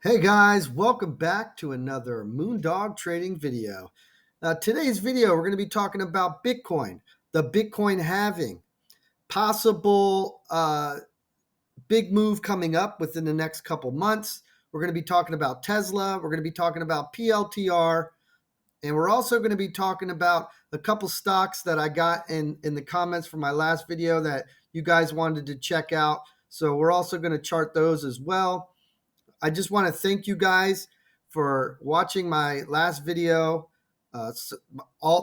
Hey guys, welcome back to another Moondog trading video. Today's video, we're going to be talking about Bitcoin, the Bitcoin halving, possible big move coming up within the next couple months. We're going to be talking about Tesla. We're going to be talking about PLTR. And we're also going to be talking about a couple stocks that I got in the comments from my last video that you guys wanted to check out. So we're also going to chart those as well. I just want to thank you guys for watching my last video.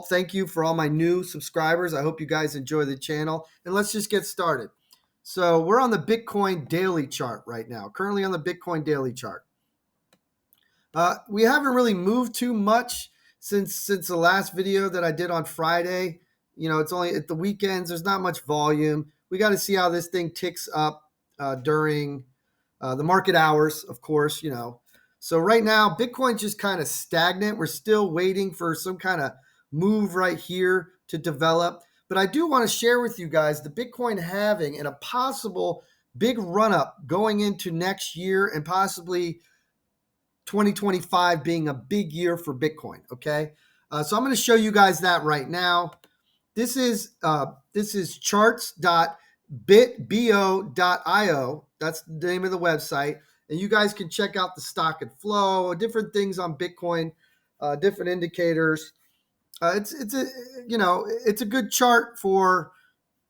Thank you for all my new subscribers. I hope you guys enjoy the channel. And let's just get started. So we're on the Bitcoin daily chart right now, currently on the Bitcoin daily chart. We haven't really moved too much since the last video that I did on Friday. You know, it's only at the weekends. There's not much volume. We got to see how this thing ticks up during the market hours, of course, So right now, Bitcoin's just kind of stagnant. We're still waiting for some kind of move right here to develop. But I do want to share with you guys the Bitcoin halving and a possible big run up going into next year and possibly 2025 being a big year for Bitcoin. Okay. So I'm going to show you guys that right now. This is charts.bitbo.io. That's the name of the website. And you guys can check out the stock and flow, different things on Bitcoin, different indicators. It's a good chart for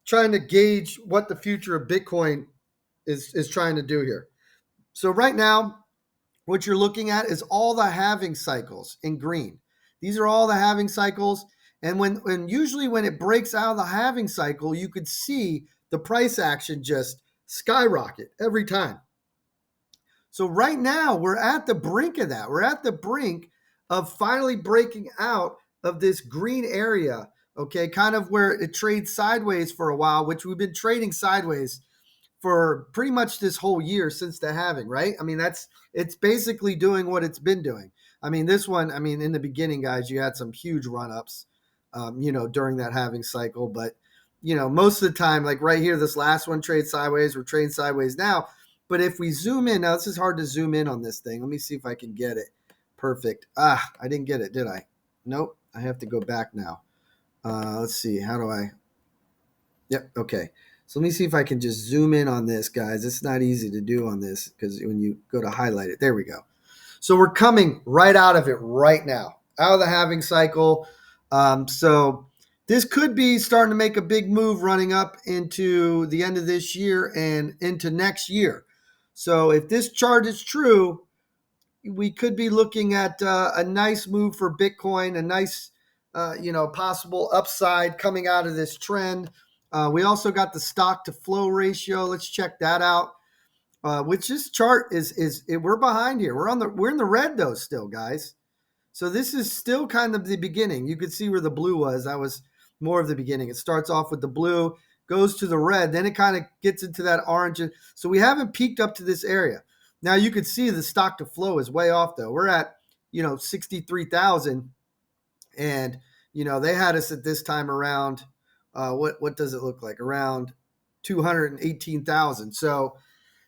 trying to gauge what the future of Bitcoin is trying to do here. So right now, what you're looking at is all the halving cycles in green. These are all the halving cycles. And usually when it breaks out of the halving cycle, you could see the price action just skyrocket every time. So right now we're at the brink of that. We're at the brink of finally breaking out of this green area, okay, kind of where it trades sideways for a while, which we've been trading sideways for pretty much this whole year since the halving, right? I mean, it's basically doing what it's been doing. I mean, this one, in the beginning, guys, you had some huge run-ups, during that halving cycle. But, most of the time, like right here, this last one trades sideways. We're trading sideways now. But if we zoom in, now this is hard to zoom in on this thing. Let me see if I can get it. Perfect. I didn't get it, did I? Nope. I have to go back now. Let's see. How do I? Yep. Okay. So let me see if I can just zoom in on this, guys. It's not easy to do on this because when you go to highlight it, there we go. So we're coming right out of it right now, out of the halving cycle. So this could be starting to make a big move running up into the end of this year and into next year. So if this chart is true, we could be looking at a nice move for Bitcoin, a nice, possible upside coming out of this trend. We also got the stock to flow ratio. Let's check that out. Which this chart is we're behind here. We're in the red though still, guys. So this is still kind of the beginning. You could see where the blue was. That was more of the beginning. It starts off with the blue, goes to the red, then it kind of gets into that orange. So we haven't peaked up to this area. Now you could see the stock to flow is way off though. We're at 63,000, and they had us at this time around what does it look like? Around 218,000. So,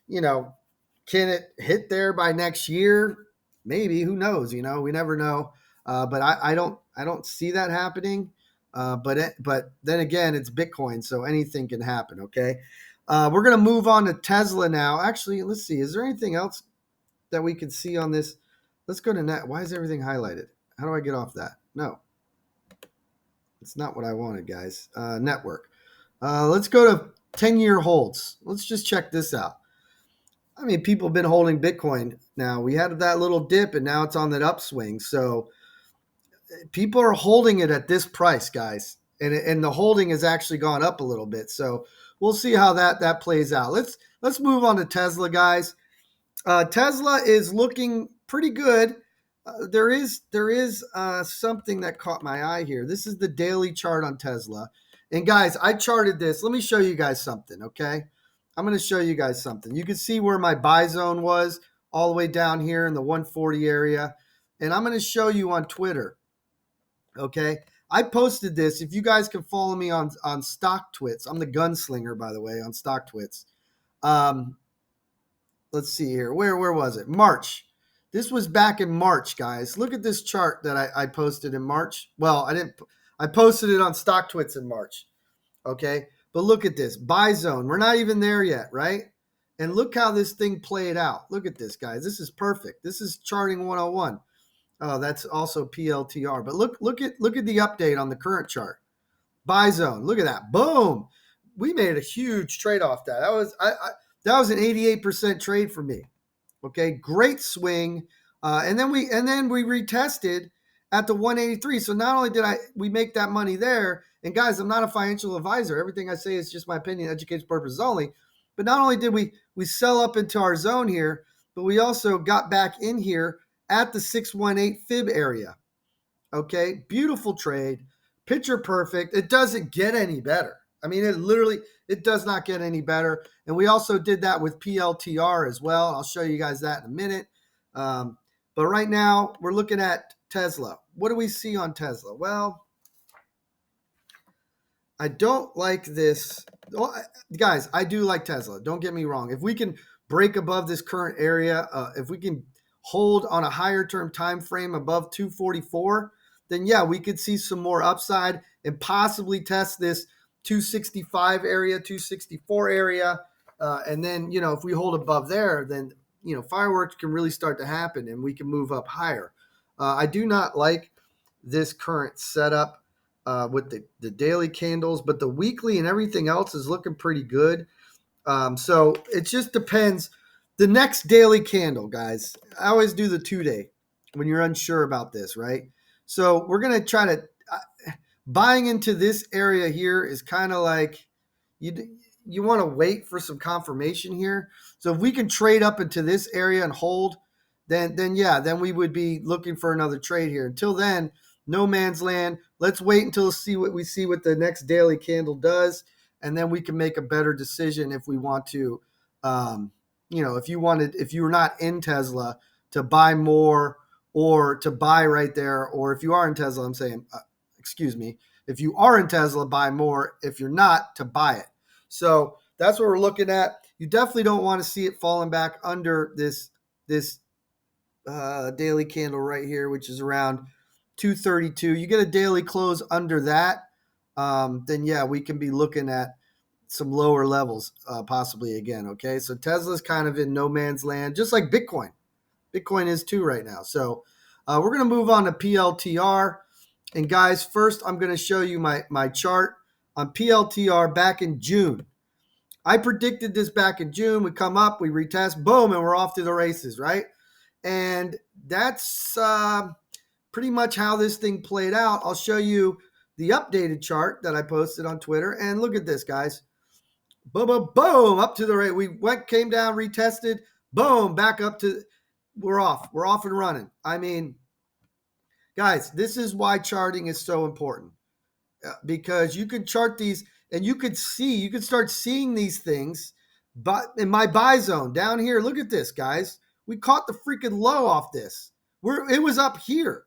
can it hit there by next year? Maybe. Who knows? We never know. But I don't see that happening. But then again, it's Bitcoin, so anything can happen. Okay. We're gonna move on to Tesla now. Actually, let's see. Is there anything else that we can see on this? Let's go to net. Why is everything highlighted? How do I get off that? No, it's not what I wanted, guys. Network. Let's go to 10-year holds. Let's just check this out. People have been holding Bitcoin now. We had that little dip, and now it's on that upswing. So people are holding it at this price, guys. And the holding has actually gone up a little bit. So we'll see how that plays out. Let's move on to Tesla, guys. Tesla is looking pretty good. There is something that caught my eye here. This is the daily chart on Tesla. And guys, I charted this. Let me show you guys something, okay? I'm going to show you guys something. You can see where my buy zone was all the way down here in the 140 area. And I'm going to show you on Twitter, okay? I posted this. If you guys can follow me on Stock Twits. I'm the gunslinger, by the way, on Stock Twits. Let's see here. Where was it? March. This was back in March, guys. Look at this chart that I posted in March. Well, I didn't. I posted it on StockTwits in March. Okay, but look at this buy zone. We're not even there yet, right? And look how this thing played out. Look at this, guys. This is perfect. This is charting 101. Oh, that's also PLTR. But look at the update on the current chart. Buy zone. Look at that. Boom. We made a huge trade off that. That was an 88% trade for me. Okay, great swing. And then we retested at the 183. So not only did we make that money there, and guys, I'm not a financial advisor. Everything I say is just my opinion, education purposes only. But not only did we sell up into our zone here, but we also got back in here at the 618 fib area. Okay, beautiful trade, picture perfect. It doesn't get any better. I mean, it does not get any better. And we also did that with PLTR as well. I'll show you guys that in a minute. But right now we're looking at Tesla. What do we see on Tesla? Well, I don't like this. Well, guys, I do like Tesla. Don't get me wrong. If we can break above this current area, if we can hold on a higher term time frame above 244, then yeah, we could see some more upside and possibly test this 265 area, 264 area. And then, if we hold above there, then, fireworks can really start to happen and we can move up higher. I do not like this current setup with the daily candles, but the weekly and everything else is looking pretty good. So it just depends. The next daily candle, guys, I always do the 2-day when you're unsure about this, right? So we're going to try to buying into this area here is kind of like you want to wait for some confirmation here. So if we can trade up into this area and hold, then we would be looking for another trade here. Until then, no man's land. Let's wait until we see what the next daily candle does, and then we can make a better decision if we want to. If you were not in Tesla, to buy more or to buy right there, or if you are in Tesla, I'm saying, if you are in Tesla, buy more. If you're not, to buy it. So that's what we're looking at. You definitely don't want to see it falling back under this daily candle right here, which is around 232. You get a daily close under that, then yeah, we can be looking at some lower levels possibly again. Okay, so Tesla's kind of in no man's land, just like Bitcoin. Bitcoin is too right now. So we're going to move on to PLTR. And guys, first I'm going to show you my chart on PLTR back in June. I predicted this back in June. We come up, we retest, boom, and we're off to the races, right? And that's pretty much how this thing played out. I'll show you the updated chart that I posted on Twitter. And look at this, guys. Boom, boom, boom, up to the right. We came down, retested, boom, back up to, we're off. We're off and running. I mean, guys, this is why charting is so important. Because you can chart these and you can start seeing these things. But in my buy zone down here, look at this, guys. We caught the freaking low off this. It was up here.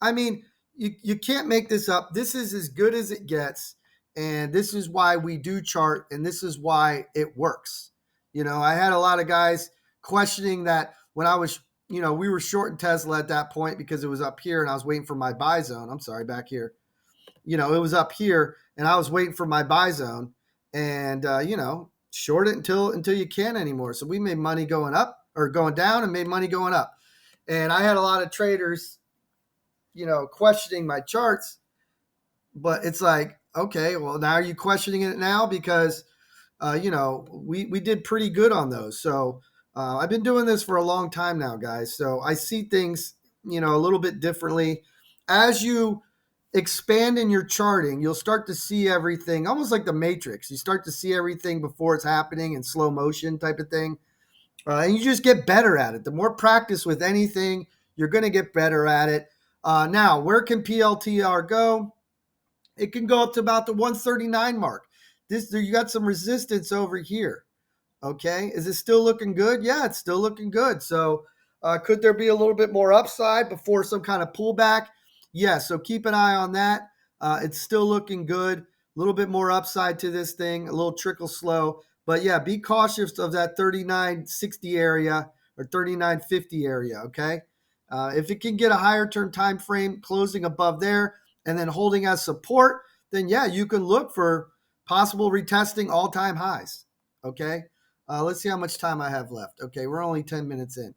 I mean, you can't make this up. This is as good as it gets. And this is why we do chart. And this is why it works. I had a lot of guys questioning that when I was, we were short in Tesla at that point because it was up here and I was waiting for my buy zone. I'm sorry, back here. It was up here and I was waiting for my buy zone and, short it until you can't anymore. So we made money going up or going down and made money going up. And I had a lot of traders, questioning my charts, but it's like, okay, well, now are you questioning it now? Because, we did pretty good on those. So I've been doing this for a long time now, guys. So I see things, a little bit differently. As you expand in your charting, you'll start to see everything almost like the Matrix. You start to see everything before it's happening in slow motion type of thing. And you just get better at it. The more practice with anything, you're going to get better at it. Now, where can PLTR go? It can go up to about the 139 mark. You got some resistance over here. Okay. Is it still looking good? Yeah, it's still looking good. So could there be a little bit more upside before some kind of pullback? Yeah, so keep an eye on that. It's still looking good. A little bit more upside to this thing, a little trickle slow. But yeah, be cautious of that 39.60 area or 39.50 area. Okay. If it can get a higher term time frame closing above there and then holding as support, then yeah, you can look for possible retesting all-time highs. Okay. Let's see how much time I have left. Okay, we're only 10 minutes in.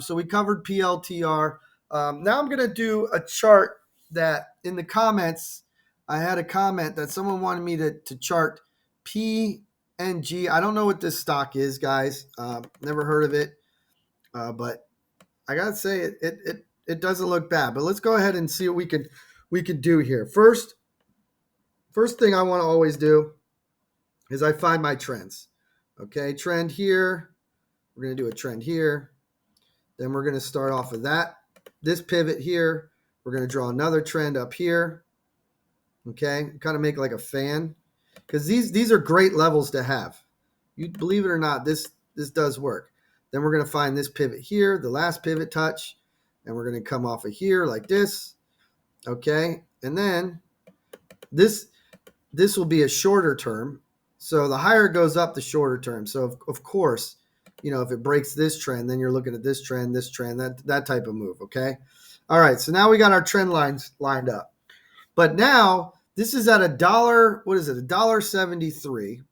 So we covered PLTR. Now I'm going to do a chart that in the comments, I had a comment that someone wanted me to chart PNG. I don't know what this stock is, guys. Never heard of it, but I gotta say it doesn't look bad. But let's go ahead and see what we could do here. First thing I want to always do is I find my trends. Okay, trend here. We're gonna do a trend here. Then we're gonna start off of that. This pivot here. We're gonna draw another trend up here. Okay, kind of make like a fan, because these are great levels to have. You believe it or not, this does work. Then we're going to find this pivot here, the last pivot touch, and we're going to come off of here like this. Okay, and then this will be a shorter term. So the higher it goes up, the shorter term. So of course, if it breaks this trend, then you're looking at this trend, that type of move. Okay, all right. So now we got our trend lines lined up. But now this is at $1. What is it? $1.73.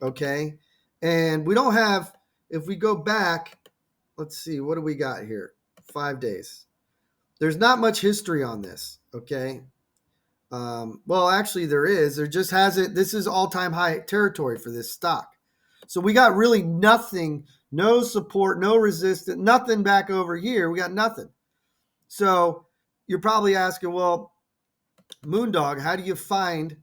Okay. And we don't have, if we go back, let's see, what do we got here? 5 days. There's not much history on this. Okay. Well, actually there is. There just hasn't. This is all-time high territory for this stock. So we got really nothing, no support, no resistance, nothing back over here. We got nothing. So you're probably asking, well, Moondog, how do you find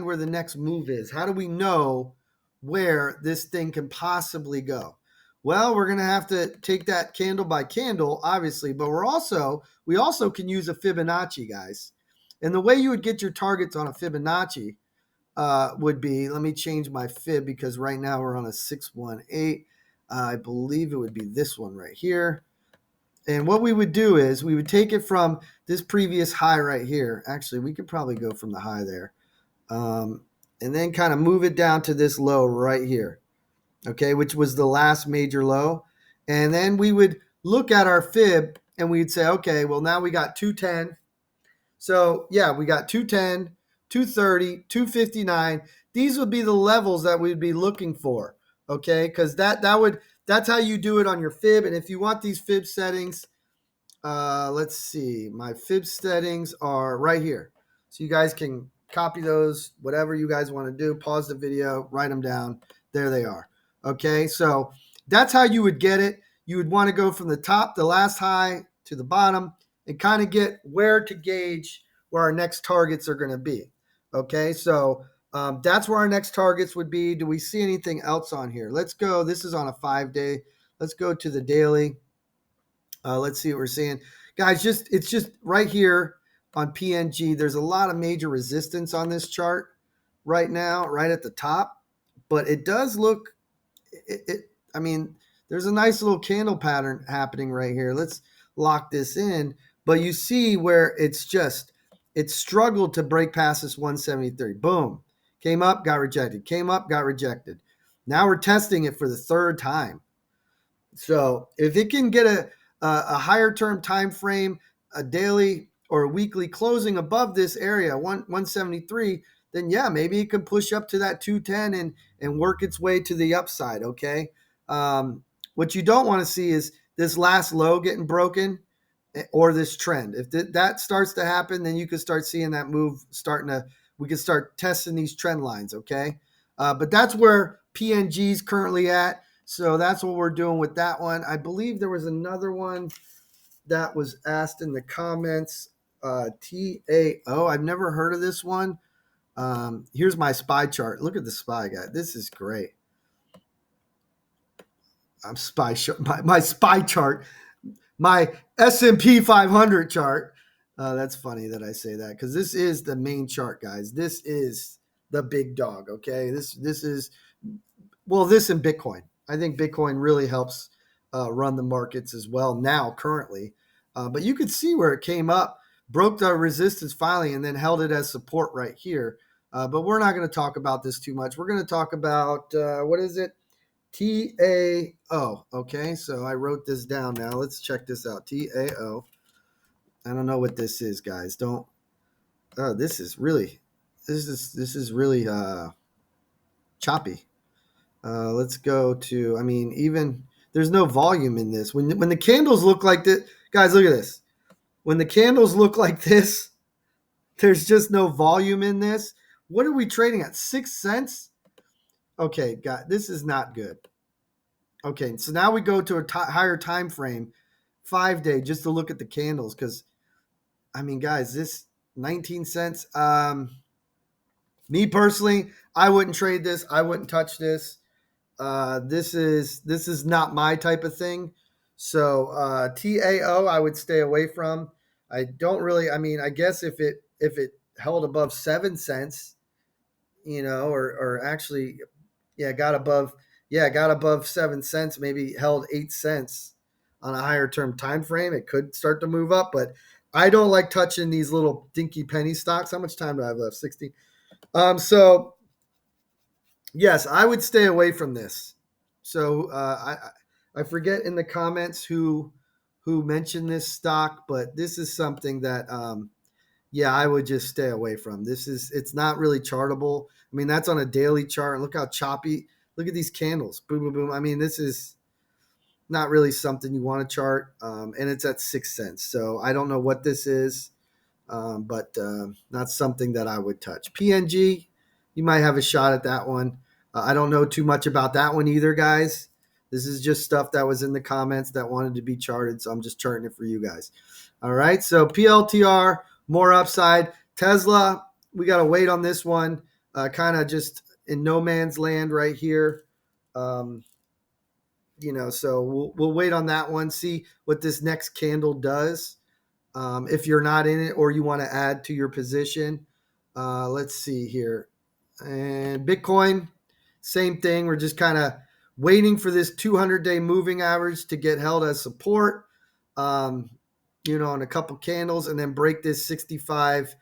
where the next move is? How do we know where this thing can possibly go? Well, we're going to have to take that candle by candle, obviously, but we also can use a Fibonacci, guys. And the way you would get your targets on a Fibonacci would be, let me change my fib because right now we're on a 618. I believe it would be this one right here. And what we would do is we would take it from this previous high right here. Actually, we could probably go from the high there. And then kind of move it down to this low right here. Okay, which was the last major low. And then we would look at our fib and we'd say, okay, well, now we got 210. So, yeah, we got 210, 230, 259. These would be the levels that we'd be looking for. Okay, because that's how you do it on your fib. And if you want these fib settings, let's see. My fib settings are right here. So you guys can copy those, whatever you guys want to do. Pause the video, write them down. There they are. Okay, so that's how you would get it. You would want to go from the top, the last high, to the bottom, and kind of get where to gauge where our next targets are going to be. Okay, so that's where our next targets would be. Do we see anything else on here? Let's go. This is on a 5-day. Let's go to the daily. Let's see what we're seeing. Guys, it's just right here on PNG. There's a lot of major resistance on this chart right now, right at the top. But it does look, I mean, there's a nice little candle pattern happening right here. Let's lock this in. But you see where it struggled to break past this 173. Boom. Came up, got rejected. Came up, got rejected. Now we're testing it for the third time. So if it can get a higher term time frame, a daily or a weekly closing above this area, 173, then yeah, maybe it can push up to that 210 and work its way to the upside. Okay. What you don't want to see is this last low getting broken or this trend. If that starts to happen, then you can start seeing that move we can start testing these trend lines. Okay. But that's where PNG is currently at. So that's what we're doing with that one. I believe there was another one that was asked in the comments. TAO. I've never heard of this one. Here's my SPY chart. Look at the SPY guy. This is great. I'm my SPY chart, my S&P 500 chart. That's funny that I say that because this is the main chart, guys. This is the big dog. Okay, this is this and Bitcoin. I think Bitcoin really helps run the markets as well now currently. But you could see where it came up, broke the resistance finally, and then held it as support right here. But we're not going to talk about this too much. We're going to talk about, what is it? TAO. Okay, so I wrote this down now. Let's check this out. TAO. I don't know what this is, guys. Don't. Oh, this is really choppy. Let's go to. I mean, even there's no volume in this. When the candles look like this, guys, look at this. When the candles look like this, there's just no volume in this. What are we trading at? 6 cents? Okay, God, this is not good. Okay, so now we go to a higher time frame, 5 day, just to look at the candles. Because I mean, guys, this 19 cents. Me personally, I wouldn't trade this. I wouldn't touch this. This is not my type of thing. So TAO, I would stay away from. I don't really. I mean, I guess if it held above 7 cents, or actually, yeah, got above 7 cents, maybe held 8 cents on a higher term time frame, it could start to move up. But I don't like touching these little dinky penny stocks. How much time do I have left? 60. So yes, I would stay away from this. So I forget in the comments who mentioned this stock, but this is something that yeah, I would just stay away from. It's not really chartable. I mean, that's on a daily chart. Look how choppy. Look at these candles. Boom, boom, boom. I mean, this is not really something you want to chart. And it's at 6 cents. So I don't know what this is, but not something that I would touch. PNG, you might have a shot at that one. I don't know too much about that one either, guys. This is just stuff that was in the comments that wanted to be charted. So I'm just charting it for you guys. All right. So PLTR, more upside. Tesla, we got to wait on this one. Kind of just in no man's land right here. Um, so we'll wait on that one, see what this next candle does. If you're not in it or you want to add to your position. Let's see here. And Bitcoin, same thing. We're just kind of waiting for this 200-day moving average to get held as support, on a couple candles, and then break this 65,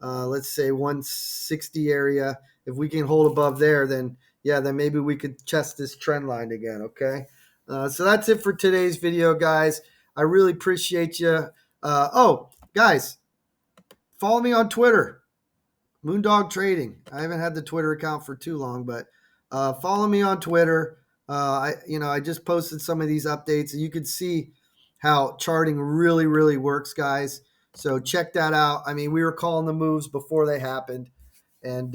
let's say 160 area. If we can hold above there, then maybe we could test this trend line again, okay? So that's it for today's video, guys. I really appreciate you. Guys, follow me on Twitter, Moondog Trading. I haven't had the Twitter account for too long, but follow me on Twitter. I just posted some of these updates, and you can see how charting really, really works, guys. So check that out. I mean, we were calling the moves before they happened, and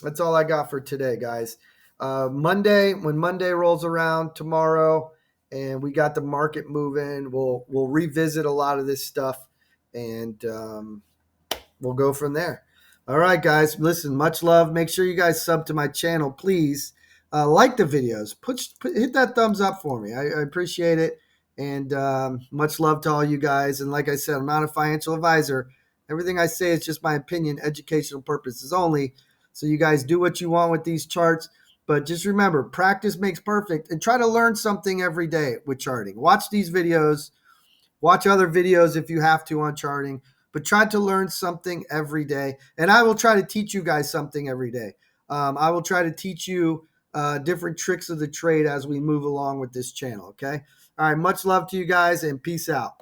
that's all I got for today, guys. When Monday rolls around tomorrow, and we got the market moving, we'll revisit a lot of this stuff, and we'll go from there. All right, guys. Listen, much love. Make sure you guys sub to my channel, please. Like the videos. Hit that thumbs up for me. I appreciate it. And much love to all you guys. And like I said, I'm not a financial advisor. Everything I say is just my opinion, educational purposes only. So you guys do what you want with these charts. But just remember, practice makes perfect. And try to learn something every day with charting. Watch these videos. Watch other videos if you have to on charting, but try to learn something every day. And I will try to teach you guys something every day. I will try to teach you different tricks of the trade as we move along with this channel, okay? All right, much love to you guys, and peace out.